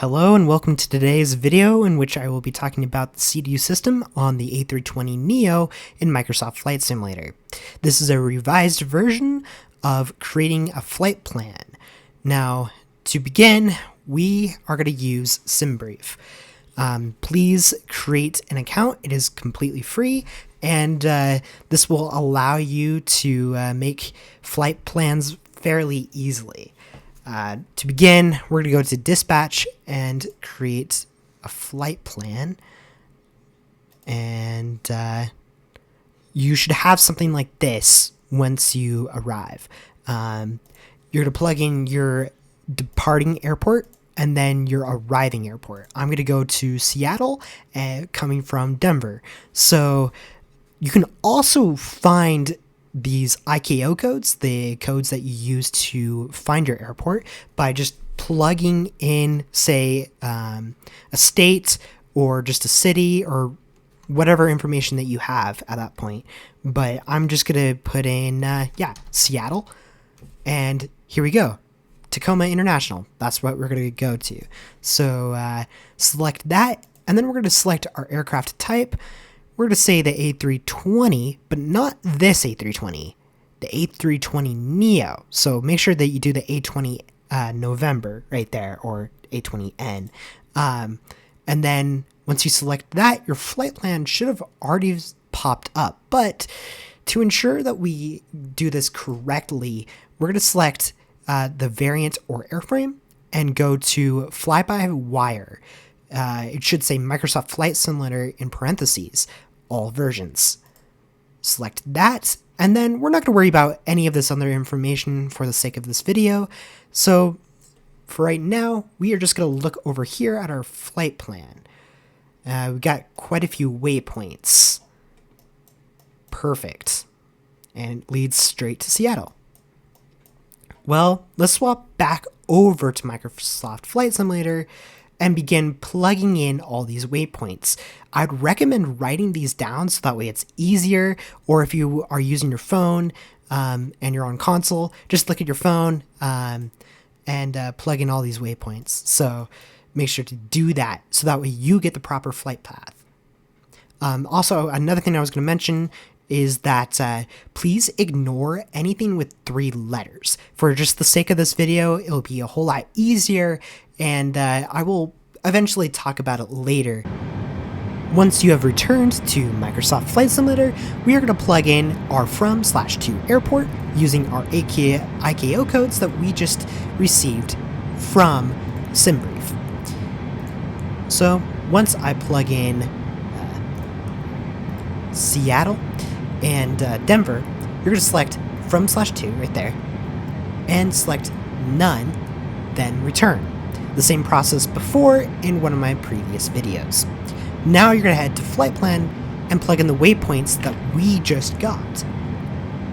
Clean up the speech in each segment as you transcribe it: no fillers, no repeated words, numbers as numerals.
Hello and welcome to today's video in which I will be talking about the CDU system on the A320neo in Microsoft Flight Simulator. This is a revised version of creating a flight plan. Now, to begin, we are going to use SimBrief. Please create an account. It is completely free, and this will allow you to make flight plans fairly easily. To begin, we're going to go to dispatch and create a flight plan. And you should have something like this once you arrive. You're going to plug in your departing airport and then your arriving airport. I'm going to go to Seattle coming from Denver. So you can also find these ICAO codes, the codes that you use to find your airport, by just plugging in, say, a state or just a city or whatever information that you have at that point. But I'm just going to put in, Seattle. And here we go. Tacoma International. That's what we're going to go to. So select that, and then we're going to select our aircraft type. We're going to say the A320, but not this A320, the A320neo. So make sure that you do the A20 November right there, or A20N. And then once you select that, your flight plan should have already popped up. But to ensure that we do this correctly, we're going to select the variant or airframe and go to fly-by-wire. It should say Microsoft Flight Simulator in parentheses, all versions. Select that, and then we're not going to worry about any of this other information for the sake of this video. So for right now, we are just going to look over here at our flight plan. We've got quite a few waypoints. Perfect. And it leads straight to Seattle. Well, let's swap back over to Microsoft Flight Simulator and begin plugging in all these waypoints. I'd recommend writing these down so that way it's easier, or if you are using your phone and you're on console, just look at your phone and plug in all these waypoints. So make sure to do that so that way you get the proper flight path. Also, another thing I was going to mention is that please ignore anything with 3 letters. For just the sake of this video, it'll be a whole lot easier, and I will eventually talk about it later. Once you have returned to Microsoft Flight Simulator, we are going to plug in our from/to airport using our ICAO codes that we just received from SimBrief. So once I plug in Seattle and Denver, you're going to select from/to right there and select none, then return. The same process before in one of my previous videos. Now you're going to head to flight plan and plug in the waypoints that we just got.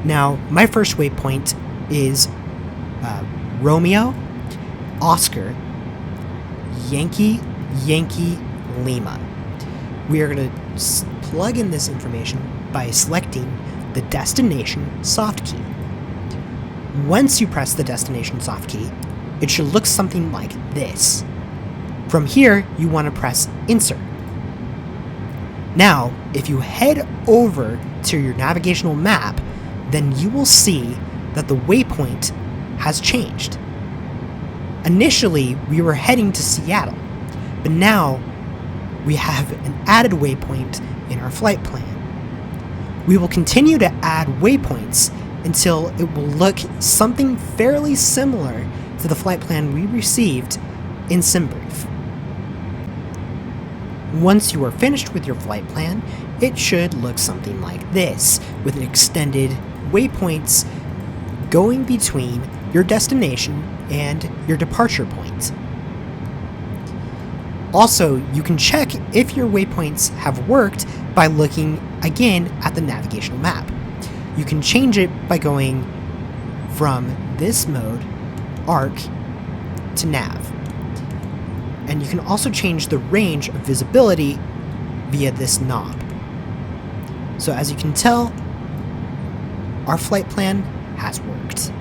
Now my first waypoint is Romeo, Oscar, Yankee, Lima. We are going to plug in this information by selecting the destination soft key. Once you press the destination soft key, it should look something like this. From here, you want to press insert. Now, if you head over to your navigational map, then you will see that the waypoint has changed. Initially, we were heading to Seattle, but now we have an added waypoint in our flight plan. We will continue to add waypoints until it will look something fairly similar to the flight plan we received in SimBrief. Once you are finished with your flight plan, it should look something like this, with extended waypoints going between your destination and your departure point. Also, you can check if your waypoints have worked by looking again at the navigational map. You can change it by going from this mode, arc, to nav. And you can also change the range of visibility via this knob. So as you can tell, our flight plan has worked.